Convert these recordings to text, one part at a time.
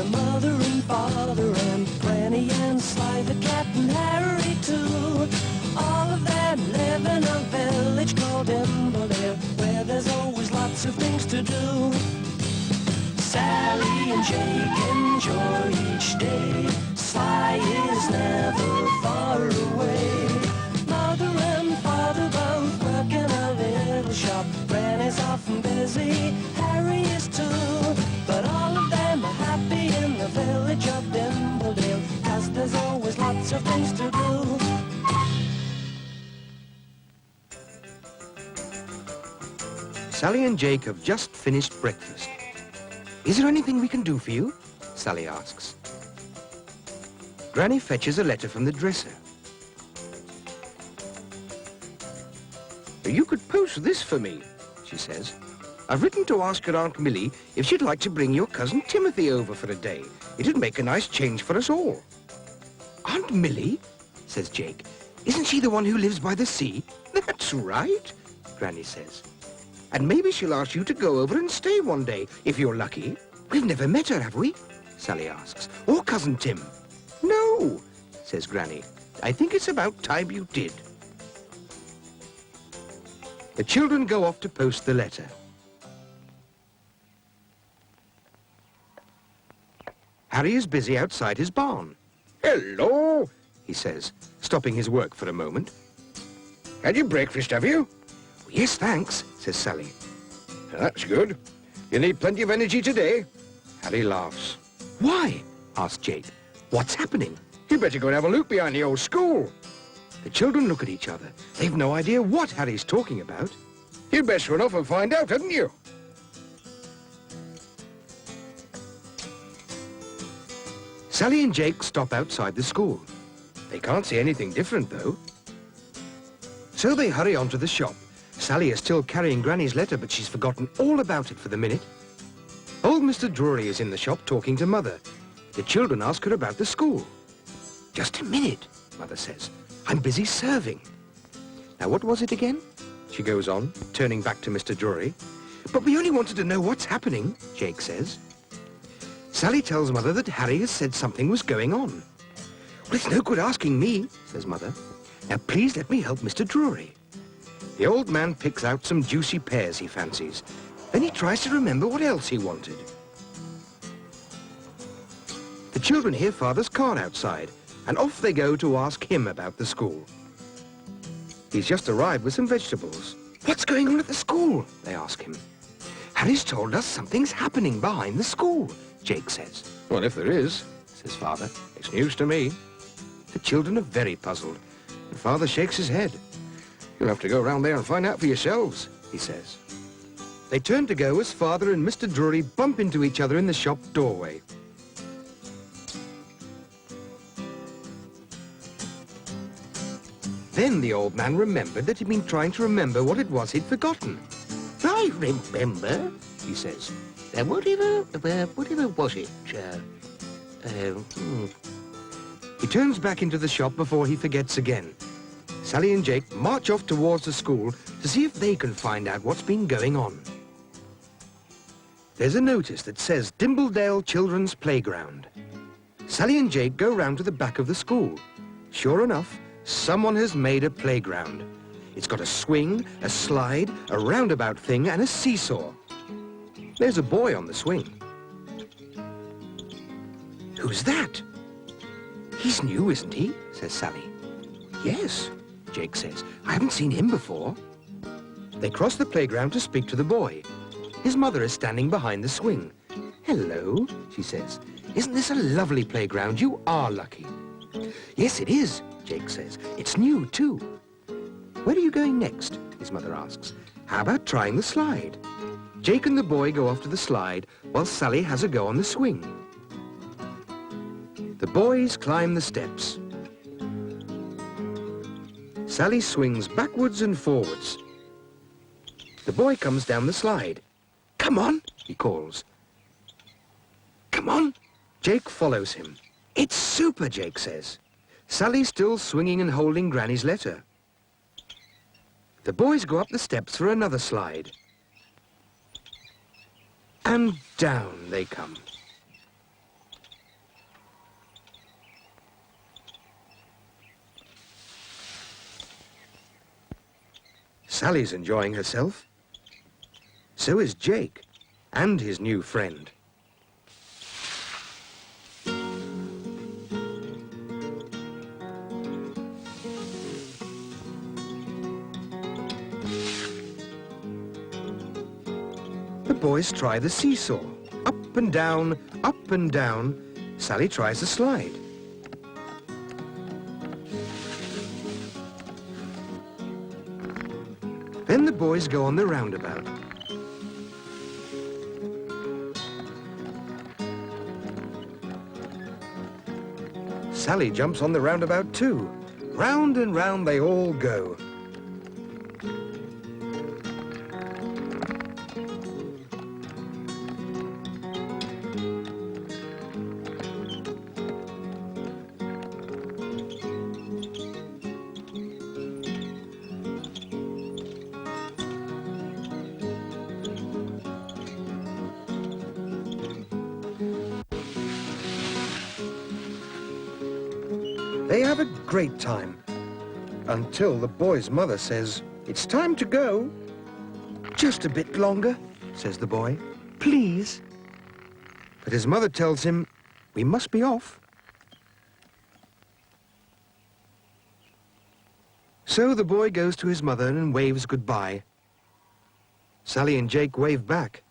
the mother and father and Granny and Sly, the cat and Harry too. All of them live in a village called Dimblerdale, where there's always lots of things to do. Sally and Jake enjoy each day. Sly is never far away. Mother and father both work in a little shop. Granny's often busy, Harry is too. But all of them are happy in the village of Dimblerdale, 'cause there's always lots of things to do. Sally and Jake have just finished breakfast. Is there anything we can do for you? Sally asks. Granny fetches a letter from the dresser. You could post this for me, she says. I've written to ask your Aunt Millie if she'd like to bring your cousin Timothy over for a day. It'd make a nice change for us all. Aunt Millie, says Jake. Isn't she the one who lives by the sea? That's right, Granny says. And maybe she'll ask you to go over and stay one day, if you're lucky. We've never met her, have we? Sally asks. Or Cousin Tim. No, says Granny. I think it's about time you did. The children go off to post the letter. Harry is busy outside his barn. Hello, he says, stopping his work for a moment. Had your breakfast, have you? Yes, thanks, says Sally. That's good. You need plenty of energy today. Harry laughs. Why? asks Jake. What's happening? You better go and have a look behind the old school. The children look at each other. They've no idea what Harry's talking about. You'd best run off and find out, hadn't you? Sally and Jake stop outside the school. They can't see anything different, though. So they hurry on to the shop. Sally is still carrying Granny's letter, but she's forgotten all about it for the minute. Old Mr. Drury is in the shop talking to Mother. The children ask her about the school. Just a minute, Mother says. I'm busy serving. Now, what was it again? She goes on, turning back to Mr. Drury. But we only wanted to know what's happening, Jake says. Sally tells Mother that Harry has said something was going on. Well, it's no good asking me, says Mother. Now, please let me help Mr. Drury. The old man picks out some juicy pears he fancies. Then he tries to remember what else he wanted. The children hear Father's car outside, and off they go to ask him about the school. He's just arrived with some vegetables. What's going on at the school? They ask him. Harry's told us something's happening behind the school, Jake says. Well, if there is, says Father, it's news to me. The children are very puzzled, and Father shakes his head. You'll have to go around there and find out for yourselves, he says. They turn to go as Father and Mr. Drury bump into each other in the shop doorway. Then the old man remembered that he'd been trying to remember what it was he'd forgotten. I remember, he says. Whatever was it? He turns back into the shop before he forgets again. Sally and Jake march off towards the school to see if they can find out what's been going on. There's a notice that says Dimblerdale Children's Playground. Sally and Jake go round to the back of the school. Sure enough, someone has made a playground. It's got a swing, a slide, a roundabout thing, and a seesaw. There's a boy on the swing. Who's that? He's new, isn't he? Says Sally. Yes, Jake says. I haven't seen him before. They cross the playground to speak to the boy. His mother is standing behind the swing. Hello, she says. Isn't this a lovely playground? You are lucky. Yes, it is, Jake says. It's new, too. Where are you going next? His mother asks. How about trying the slide? Jake and the boy go off to the slide while Sally has a go on the swing. The boys climb the steps. Sally swings backwards and forwards. The boy comes down the slide. Come on, he calls. Come on. Jake follows him. It's super, Jake says. Sally's still swinging and holding Granny's letter. The boys go up the steps for another slide. And down they come. Sally's enjoying herself. So is Jake and his new friend. The boys try the seesaw. Up and down, up and down. Sally tries the slide. Then the boys go on the roundabout. Sally jumps on the roundabout too. Round and round they all go. They have a great time, until the boy's mother says, "It's time to go." "Just a bit longer," says the boy. "Please." But his mother tells him, "We must be off." So the boy goes to his mother and waves goodbye. Sally and Jake wave back.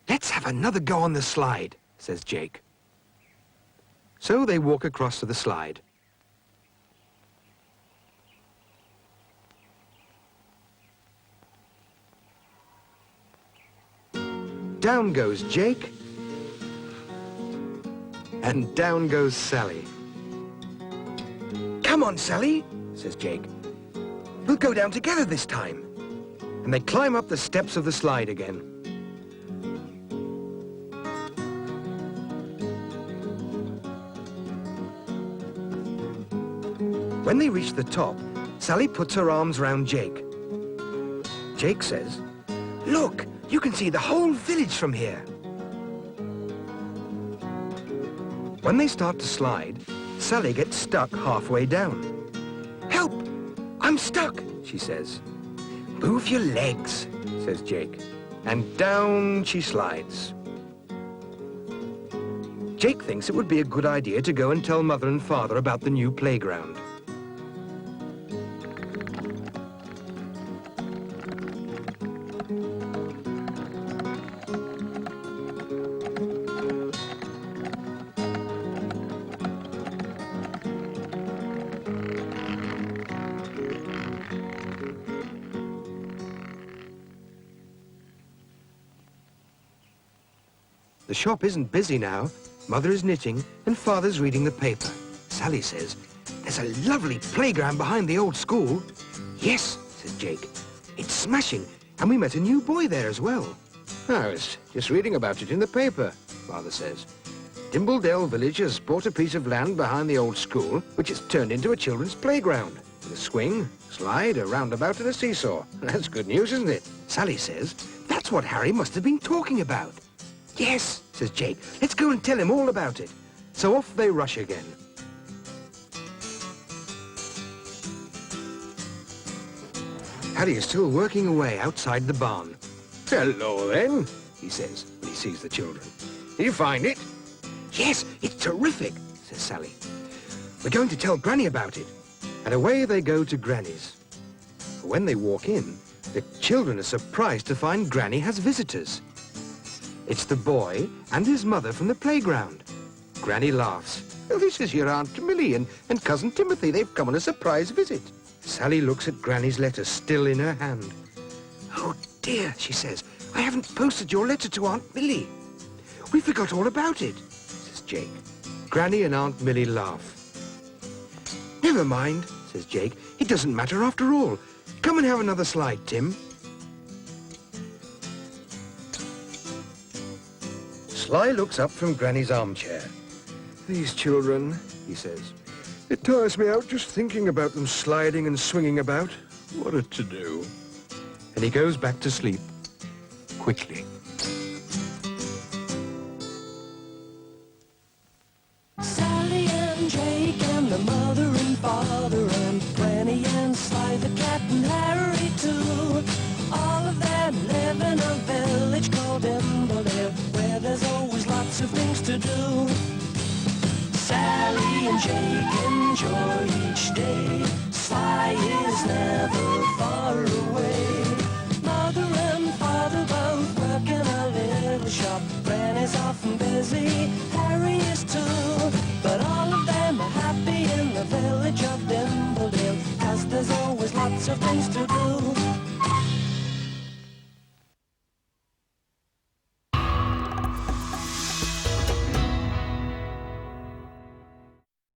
"Let's have another go on the slide," says Jake. So they walk across to the slide. Down goes Jake, and down goes Sally. "Come on, Sally," says Jake. "We'll go down together this time." And they climb up the steps of the slide again. When they reach the top, Sally puts her arms round Jake. Jake says, "Look, you can see the whole village from here." When they start to slide, Sally gets stuck halfway down. "Help! I'm stuck," she says. "Move your legs," says Jake. And down she slides. Jake thinks it would be a good idea to go and tell Mother and Father about the new playground. The shop isn't busy now. Mother is knitting and Father's reading the paper. Sally says, "There's a lovely playground behind the old school." "Yes," says Jake. "It's smashing, and we met a new boy there as well." "I was just reading about it in the paper," Father says. "Dimbledale Village has bought a piece of land behind the old school, which has turned into a children's playground. With a swing, slide, a roundabout and a seesaw. That's good news, isn't it?" Sally says, "That's what Harry must have been talking about." "Yes," says Jake. "Let's go and tell him all about it." So off they rush again. Harry is still working away outside the barn. "Hello, then," he says when he sees the children. "Did you find it?" "Yes, it's terrific," says Sally. "We're going to tell Granny about it." And away they go to Granny's. When they walk in, the children are surprised to find Granny has visitors. It's the boy and his mother from the playground. Granny laughs. "Oh, this is your Aunt Millie and Cousin Timothy. They've come on a surprise visit." Sally looks at Granny's letter still in her hand. "Oh dear," she says, "I haven't posted your letter to Aunt Millie." "We forgot all about it," says Jake. Granny and Aunt Millie laugh. "Never mind," says Jake. "It doesn't matter after all. Come and have another slide, Tim." Sly looks up from Granny's armchair. "These children," he says. "It tires me out just thinking about them sliding and swinging about. What a to-do." And he goes back to sleep, quickly. Sally and Jake and the mother and father and Granny and Sly the cat and Harry to do. Sally and Jake enjoy each day. Sly is never far away. Mother and father both work in a little shop. Granny's often busy, Harry is too. But all of them are happy in the village of Dimbledale, 'cause there's always lots of things to do.